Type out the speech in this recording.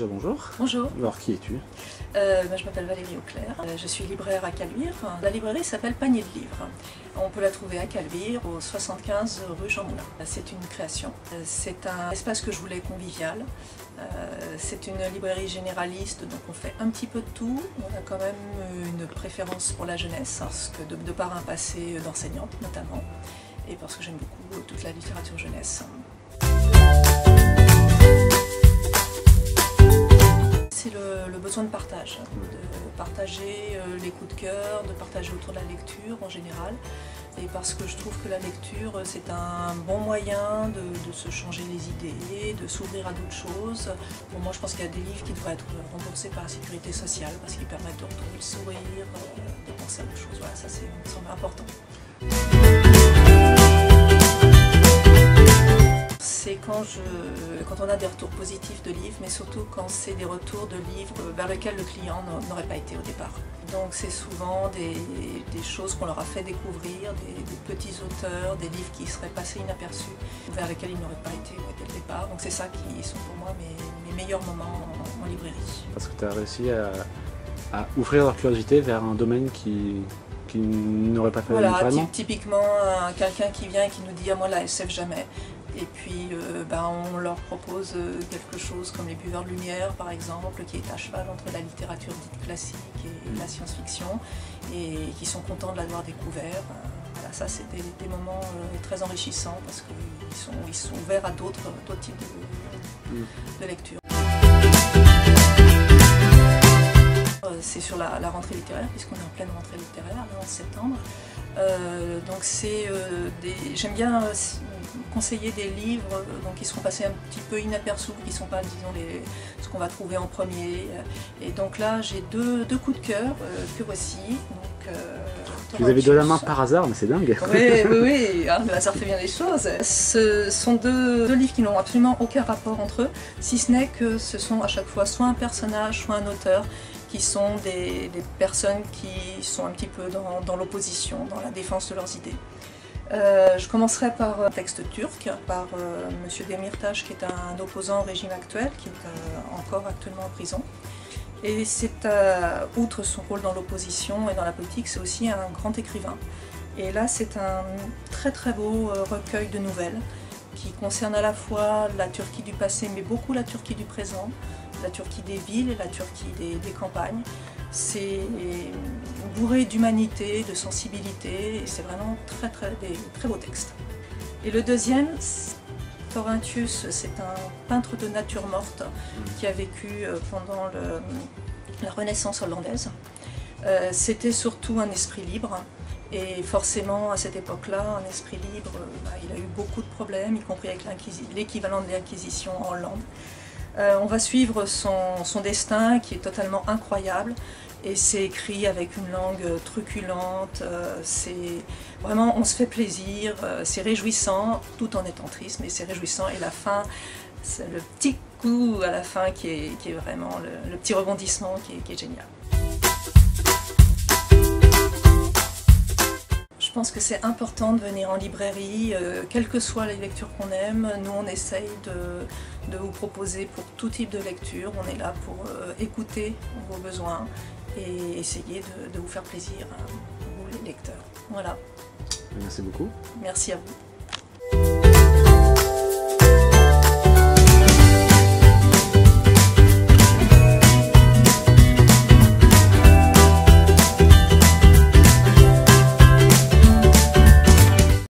déjà bonjour. Bonjour. Alors qui es-tu? Je m'appelle Valérie Auclair, je suis libraire à Caluire. La librairie s'appelle Panier de Livres. On peut la trouver à Caluire, au 75 rue Jean Moulin. C'est une création. C'est un espace que je voulais convivial. C'est une librairie généraliste, donc on fait un petit peu de tout. On a quand même une préférence pour la jeunesse, parce que de par un passé d'enseignante notamment, et parce que j'aime beaucoup toute la littérature jeunesse. C'est le besoin de partage, de partager les coups de cœur, de partager autour de la lecture en général. Et parce que je trouve que la lecture, c'est un bon moyen de se changer les idées, de s'ouvrir à d'autres choses. Pour moi, je pense qu'il y a des livres qui devraient être remboursés par la sécurité sociale parce qu'ils permettent de retrouver le sourire, de penser à autre chose. Voilà, ça me semble important. C'est quand on a des retours positifs de livres, mais surtout quand c'est des retours de livres vers lesquels le client n'aurait pas été au départ. Donc c'est souvent des choses qu'on leur a fait découvrir, des petits auteurs, des livres qui seraient passés inaperçus, vers lesquels ils n'auraient pas été dès le départ. Donc c'est ça qui sont pour moi mes meilleurs moments en librairie. Parce que tu as réussi à ouvrir leur curiosité vers un domaine qui n'aurait pas fait naturellement. Typiquement quelqu'un qui vient et qui nous dit « Ah, moi la SF jamais ». Et puis on leur propose quelque chose comme Les Buveurs de Lumière par exemple, qui est à cheval entre la littérature dite classique et la science-fiction, et qui sont contents de l'avoir découvert. Voilà, ça c'est des moments très enrichissants parce qu'ils sont ouverts à d'autres types de lecture. C'est sur la rentrée littéraire, puisqu'on est en pleine rentrée littéraire, là, en septembre. Donc j'aime bien conseiller des livres qui seront passés un petit peu inaperçus, qui ne sont pas, disons, ce qu'on va trouver en premier. Et donc là, j'ai deux coups de cœur que voici. Donc, tu les avais de la main par hasard, mais c'est dingue. Oui, hein, le hasard fait bien les choses. Ce sont deux livres qui n'ont absolument aucun rapport entre eux, si ce n'est que ce sont à chaque fois soit un personnage, soit un auteur, qui sont des personnes qui sont un petit peu dans l'opposition, dans la défense de leurs idées. Je commencerai par un texte turc, par M. Demirtas, qui est un opposant au régime actuel, qui est encore actuellement en prison. Et c'est, outre son rôle dans l'opposition et dans la politique, c'est aussi un grand écrivain. Et là, c'est un très très beau recueil de nouvelles qui concerne à la fois la Turquie du passé, mais beaucoup la Turquie du présent, la Turquie des villes et la Turquie des campagnes. C'est bourré d'humanité, de sensibilité, et c'est vraiment des très beaux textes. Et le deuxième, Florentius, c'est un peintre de nature morte qui a vécu pendant la Renaissance hollandaise. C'était surtout un esprit libre, et forcément à cette époque-là, un esprit libre, il a eu beaucoup de problèmes, y compris avec l'équivalent de l'Inquisition en Hollande. On va suivre son destin qui est totalement incroyable, et c'est écrit avec une langue truculente, vraiment on se fait plaisir, c'est réjouissant tout en étant triste, mais c'est réjouissant, et la fin, c'est le petit coup à la fin qui est vraiment le petit rebondissement qui est génial. Je pense que c'est important de venir en librairie, quelles que soient les lectures qu'on aime. Nous, on essaye de vous proposer pour tout type de lecture. On est là pour écouter vos besoins et essayer de vous faire plaisir, vous les lecteurs. Voilà. Merci beaucoup. Merci à vous.